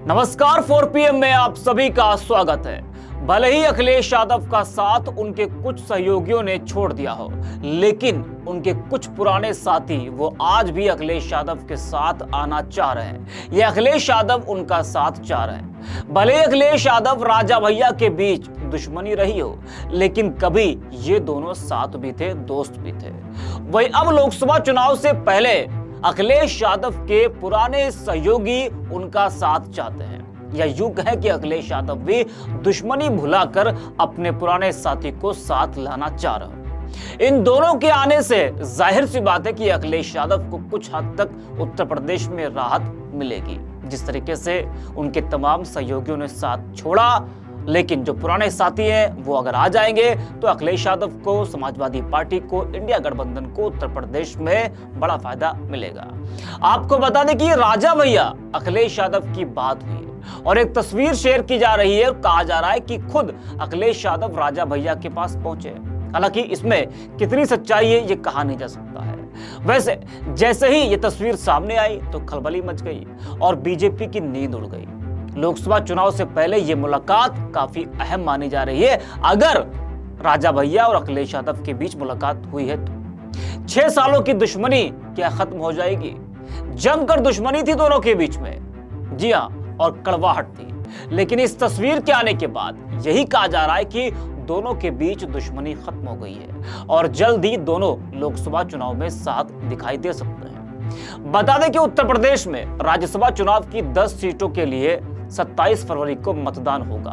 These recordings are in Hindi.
नमस्कार 4PM में आप सभी का स्वागत है। भले ही अखिलेश यादव का साथ उनके कुछ सहयोगियों ने छोड़ दिया हो, लेकिन उनके कुछ पुराने साथी वो आज भी अखिलेश यादव के साथ आना चाह रहे हैं। ये अखिलेश यादव उनका साथ चाह रहे हैं। भले ही अखिलेश यादव राजा भैया के बीच दुश्मनी रही हो, लेकिन कभी ये दोनों साथ भी थे, दोस्त भी थे। वही अब लोकसभा चुनाव से पहले अखिलेश यादव के पुराने सहयोगी उनका साथ चाहते हैं, या यूं कहें कि अखिलेश यादव भी दुश्मनी भुलाकर अपने पुराने साथी को साथ लाना चाह रहे हो। इन दोनों के आने से जाहिर सी बात है कि अखिलेश यादव को कुछ हद तक उत्तर प्रदेश में राहत मिलेगी। जिस तरीके से उनके तमाम सहयोगियों ने साथ छोड़ा, लेकिन जो पुराने साथी हैं वो अगर आ जाएंगे तो अखिलेश यादव को, समाजवादी पार्टी को, इंडिया गठबंधन को उत्तर प्रदेश में बड़ा फायदा मिलेगा। आपको बता दें कि राजा भैया अखिलेश यादव की बात हुई है और एक तस्वीर शेयर की जा रही है और कहा जा रहा है कि खुद अखिलेश यादव राजा भैया के पास पहुंचे। हालांकि इसमें कितनी सच्चाई है ये कहा नहीं जा सकता है। वैसे जैसे ही ये तस्वीर सामने आई तो खलबली मच गई और बीजेपी की नींद उड़ गई। लोकसभा चुनाव से पहले ये मुलाकात काफी अहम मानी जा रही है। अगर राजा भैया और अखिलेश यादव के बीच मुलाकात हुई है तो 6 सालों की दुश्मनी क्या खत्म हो जाएगी? जमकर दुश्मनी थी दोनों के बीच में, जी हां, और कड़वाहट थी। लेकिन इस तस्वीर के आने के बाद यही कहा जा रहा है कि दोनों के बीच दुश्मनी खत्म हो गई है और जल्द ही दोनों लोकसभा चुनाव में साथ दिखाई दे सकते हैं। बता दें कि उत्तर प्रदेश में राज्यसभा चुनाव की 10 सीटों के लिए 27 फरवरी को मतदान होगा।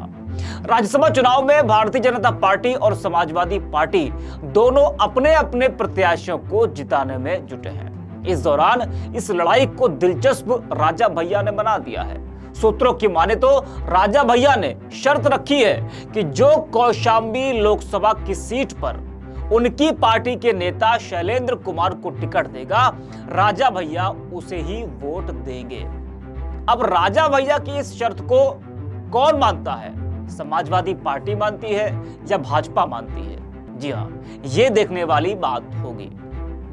राज्यसभा चुनाव में भारतीय जनता पार्टी और समाजवादी पार्टी दोनों अपने अपने प्रत्याशियों को जिताने में जुटे हैं। इस दौरान इस लड़ाई को दिलचस्प राजा भैया ने बना दिया है। सूत्रों की माने तो राजा भैया ने शर्त रखी है कि जो कौशाम्बी लोकसभा की सीट पर उनकी पार्टी के नेता शैलेंद्र कुमार को टिकट देगा, राजा भैया उसे ही वोट देंगे। अब राजा भैया की इस शर्त को कौन मानता है? समाजवादी पार्टी मानती है या भाजपा मानती है? जी हां, ये देखने वाली बात होगी।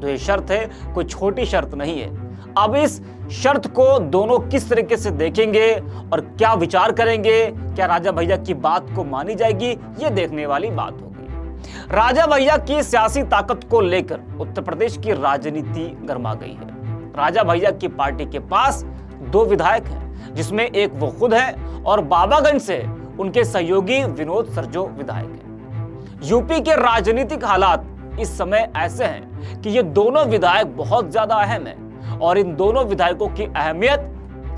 तो ये शर्त है, कोई छोटी शर्त नहीं है। अब इस शर्त को दोनों किस तरीके से देखेंगे और क्या विचार करेंगे, क्या राजा भैया की बात को मानी जाएगी, ये देखने वाली बात होगी। राजा भैया की सियासी ताकत को लेकर उत्तर प्रदेश की राजनीति गर्मा गई है। राजा भैया की पार्टी के पास 2 विधायक हैं, जिसमें एक वो खुद है और बाबागंज से उनके सहयोगी विनोद सरजो विधायक हैं। यूपी के राजनीतिक हालात इस समय ऐसे हैं कि ये दोनों विधायक बहुत ज्यादा अहम हैं और इन दोनों विधायकों की अहमियत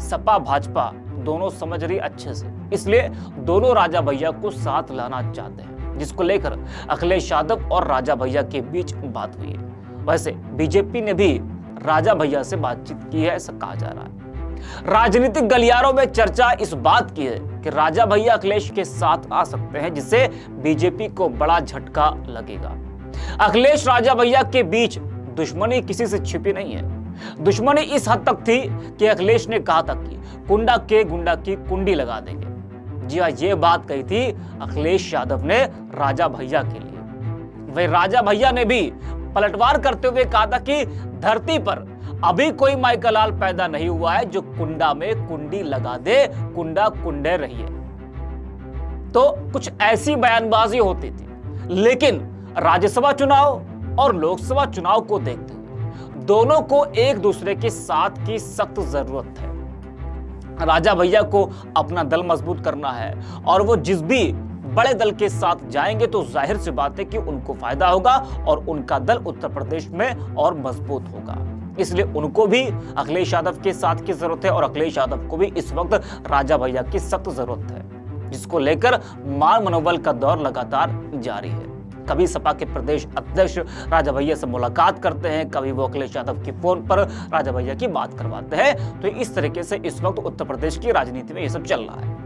सपा भाजपा दोनों समझ रही अच्छे से। इसलिए दोनों राजा भैया को साथ लाना चाहते हैं, जिसको लेकर अखिलेश यादव और राजा भैया के बीच बात हुई है। वैसे बीजेपी ने भी राजा भैया से बातचीत की है, ऐसा कहा जा रहा है। राजनीतिक गलियारों में चर्चा इस बात की है कि राजा भैया अखिलेश के साथ आ सकते हैं, जिससे बीजेपी को बड़ा झटका लगेगा। अखिलेश राजा भैया के बीच दुश्मनी किसी से छिपी नहीं है। दुश्मनी इस हद तक थी कि अखिलेश ने कहा था कि कुंडा के गुंडा की कुंडी लगा देंगे। जी हां, ये बात कही थी अखिलेश यादव ने राजा भैया के लिए। वही राजा भैया ने भी पलटवार करते हुए कहा था कि धरती पर अभी कोई माइकलाल पैदा नहीं हुआ है जो कुंडा में कुंडी लगा दे, कुंडा कुंडे रहिए। तो कुछ ऐसी बयानबाजी होती थी। लेकिन राज्यसभा चुनाव और लोकसभा चुनाव को देखते हुए दोनों को एक दूसरे के साथ की सख्त जरूरत है। राजा भैया को अपना दल मजबूत करना है और वो जिस भी बड़े दल के साथ जाएंगे तो जाहिर सी बात है कि उनको फायदा होगा और उनका दल उत्तर प्रदेश में और मजबूत होगा। इसलिए उनको भी अखिलेश यादव के साथ की जरूरत है और अखिलेश यादव को भी इस वक्त राजा भैया की सख्त जरूरत है, जिसको लेकर मान मनोबल का दौर लगातार जारी है। कभी सपा के प्रदेश अध्यक्ष राजा भैया से मुलाकात करते हैं, कभी वो अखिलेश यादव के फोन पर राजा भैया की बात करवाते हैं। तो इस तरीके से इस वक्त उत्तर प्रदेश की राजनीति में ये सब चल रहा है।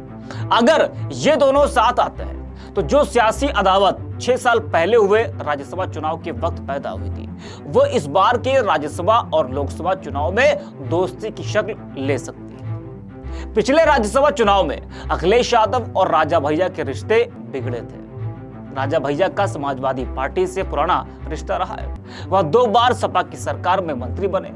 अगर ये दोनों साथ आते हैं तो जो सियासी अदावत 6 साल पहले हुए राज्यसभा चुनाव के वक्त पैदा हुई थी, वो इस बार के राज्यसभा और लोकसभा चुनाव में दोस्ती की शक्ल ले सकती है। पिछले राज्यसभा चुनाव में अखिलेश यादव और राजा भैया के रिश्ते बिगड़े थे। राजा भैया का समाजवादी पार्टी से पुराना रिश्ता रहा है। वह 2 बार सपा की सरकार में मंत्री बने।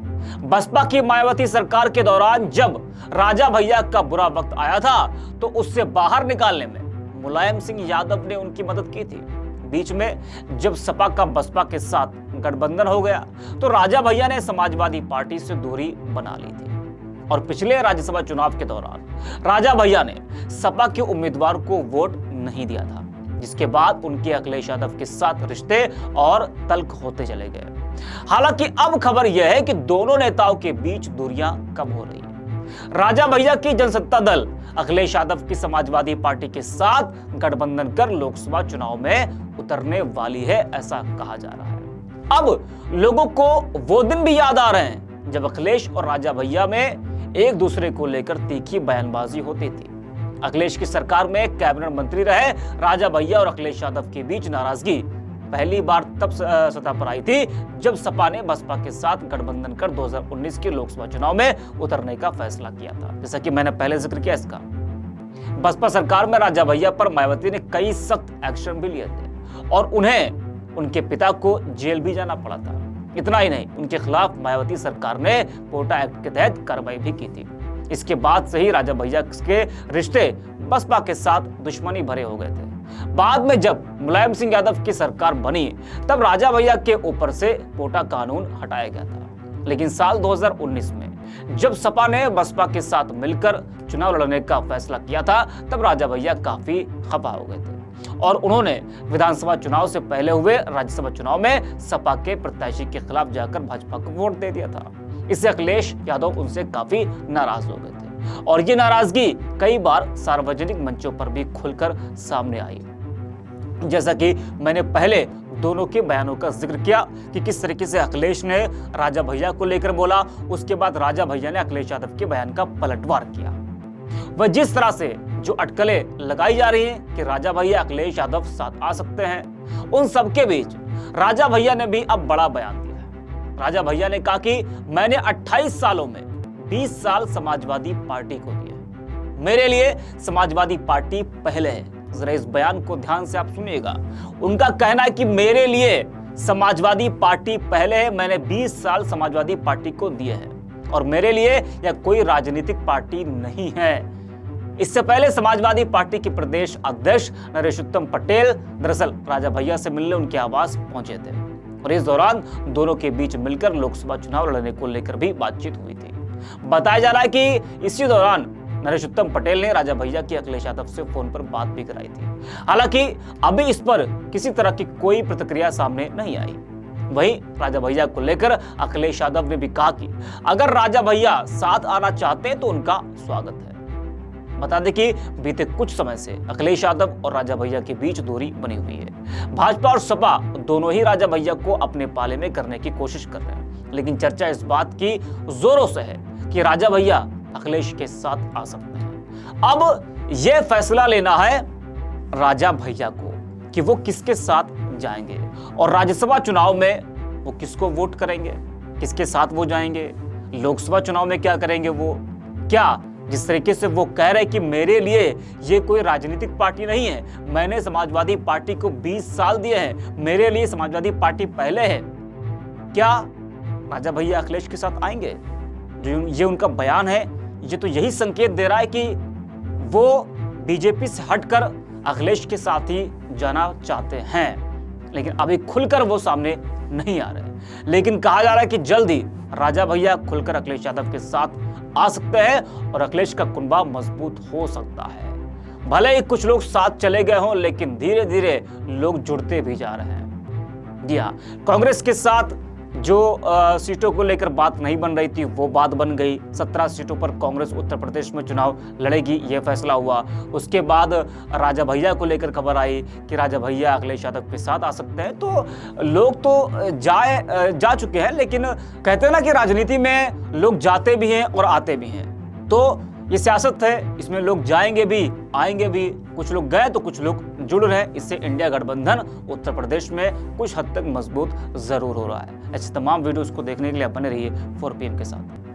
बसपा की मायावती सरकार के दौरान जब राजा भैया का बुरा वक्त आया था तो उससे बाहर निकालने में मुलायम सिंह यादव ने उनकी मदद की थी। बीच में जब सपा का बसपा के साथ गठबंधन हो गया तो राजा भैया ने समाजवादी पार्टी से दूरी बना ली थी और पिछले राज्यसभा चुनाव के दौरान राजा भैया ने सपा के उम्मीदवार को वोट नहीं दिया था, जिसके बाद उनके अखिलेश यादव के साथ रिश्ते और तल्ख होते चले गए। हालांकि अब खबर यह है कि दोनों नेताओं के बीच दूरियां कम हो रही है। राजा भैया की जनसत्ता दल अखिलेश यादव की समाजवादी पार्टी के साथ गठबंधन कर लोकसभा चुनाव में उतरने वाली है, ऐसा कहा जा रहा है। अब लोगों को वो दिन भी याद आ रहे हैं जब अखिलेश और राजा भैया में एक दूसरे को लेकर तीखी बयानबाजी होती थी। अखिलेश की सरकार में कैबिनेट मंत्री रहे राजा भैया और अखिलेश यादव के बीच नाराजगी पहली बार तब सतह पर आई थी जब सपा ने बसपा के साथ गठबंधन कर 2019 के लोकसभा चुनाव में उतरने का फैसला किया था। जैसा कि मैंने पहले जिक्र किया इसका, बसपा सरकार में राजा भैया पर मायावती ने कई सख्त एक्शन भी लिए थे और उन्हें उनके पिता को जेल भी जाना पड़ा था। इतना ही नहीं, उनके खिलाफ मायावती सरकार ने पोटा एक्ट के तहत कार्रवाई भी की थी। इसके बाद से ही राजा भैया के रिश्ते बसपा के साथ दुश्मनी भरे हो गए थे। बाद में जब मुलायम सिंह यादव की सरकार बनी तब राजा भैया के ऊपर से पोटा कानून हटाया गया था। लेकिन साल 2019 में जब सपा ने बसपा के साथ मिलकर चुनाव लड़ने का फैसला किया था तब राजा भैया काफी खफा हो गए थे और उन्होंने विधानसभा चुनाव से पहले हुए राज्यसभा चुनाव में सपा के प्रत्याशी के खिलाफ जाकर भाजपा को वोट दे दिया था। इससे अखिलेश यादव उनसे काफी नाराज हो गए थे और ये नाराजगी कई बार सार्वजनिक मंचों पर भी खुलकर सामने आई। जैसा कि मैंने पहले दोनों के बयानों का जिक्र किया कि किस तरीके से अखिलेश ने राजा भैया को लेकर बोला, उसके बाद राजा भैया ने अखिलेश यादव के बयान का पलटवार किया। वह जिस तरह से जो अटकलें लगाई जा रही हैं कि राजा भैया अखिलेश यादव साथ आ सकते हैं, उन सबके बीच राजा भैया ने भी अब बड़ा बयान दिया है। राजा भैया ने कहा कि मैंने 28 सालों में 20 साल समाजवादी पार्टी को दिए। मेरे लिए समाजवादी पार्टी पहले है। जरा इस बयान को ध्यान से आप सुनिएगा। उनका कहना है कि मेरे लिए समाजवादी पार्टी पहले है, मैंने 20 साल समाजवादी पार्टी को दिए हैं और मेरे लिए यह कोई राजनीतिक पार्टी नहीं है। इससे पहले समाजवादी पार्टी के प्रदेश अध्यक्ष नरेशोत्तम पटेल दरअसल राजा भैया से मिलने उनके आवास पहुंचे थे और इस दौरान दोनों के बीच मिलकर लोकसभा चुनाव लड़ने को लेकर भी बातचीत हुई थी। बताया जा रहा है कि इसी दौरान नरेशोत्तम पटेल ने राजा भैया की अखिलेश यादव से फोन पर बात भी कराई थी। हालांकि अभी इस पर किसी तरह की कोई प्रतिक्रिया सामने नहीं आई। वहीं राजा भैया को लेकर अखिलेश यादव ने भी कहा कि अगर राजा भैया साथ आना चाहते हैं तो उनका स्वागत है। बता दें कि बीते कुछ समय से अखिलेश यादव और राजा भैया के बीच दूरी बनी हुई है। भाजपा और सपा दोनों ही राजा भैया को अपने पाले में करने की कोशिश कर रहे हैं, लेकिन चर्चा इस बात की जोरों से है कि राजा भैया अखिलेश के साथ आ सकते हैं। अब यह फैसला लेना है राजा भैया को कि वो किसके साथ जाएंगे और राज्यसभा चुनाव में वो किसको वोट करेंगे, किसके साथ वो जाएंगे, लोकसभा चुनाव में क्या करेंगे। वो क्या जिस तरीके से वो कह रहे हैं कि मेरे लिए ये कोई राजनीतिक पार्टी नहीं है, मैंने समाजवादी पार्टी को 20 साल दिए हैं, मेरे लिए समाजवादी पार्टी पहले है, क्या राजा भैया अखिलेश के साथ आएंगे? जो ये उनका बयान है ये तो यही संकेत दे रहा है कि वो बीजेपी से हटकर अखिलेश के साथ ही जाना चाहते हैं, लेकिन अभी खुलकर वो सामने नहीं आ रहे। लेकिन कहा जा रहा है कि जल्द ही राजा भैया खुलकर अखिलेश यादव के साथ आ सकते हैं और अखिलेश का कुनबा मजबूत हो सकता है। भले ही कुछ लोग साथ चले गए हों, लेकिन धीरे धीरे लोग जुड़ते भी जा रहे हैं। जी हाँ, कांग्रेस के साथ जो सीटों को लेकर बात नहीं बन रही थी वो बात बन गई। 17 सीटों पर कांग्रेस उत्तर प्रदेश में चुनाव लड़ेगी, ये फैसला हुआ। उसके बाद राजा भैया को लेकर खबर आई कि राजा भैया अखिलेश यादव के साथ आ सकते हैं। तो लोग तो जा चुके हैं, लेकिन कहते हैं ना कि राजनीति में लोग जाते भी हैं और आते भी हैं। तो ये सियासत है, इसमें लोग जाएंगे भी आएंगे भी। कुछ लोग गए तो कुछ लोग जुड़ रहे हैं। इससे इंडिया गठबंधन उत्तर प्रदेश में कुछ हद तक मजबूत जरूर हो रहा है। ऐसे तमाम वीडियोस को देखने के लिए बने रहिए 4PM के साथ।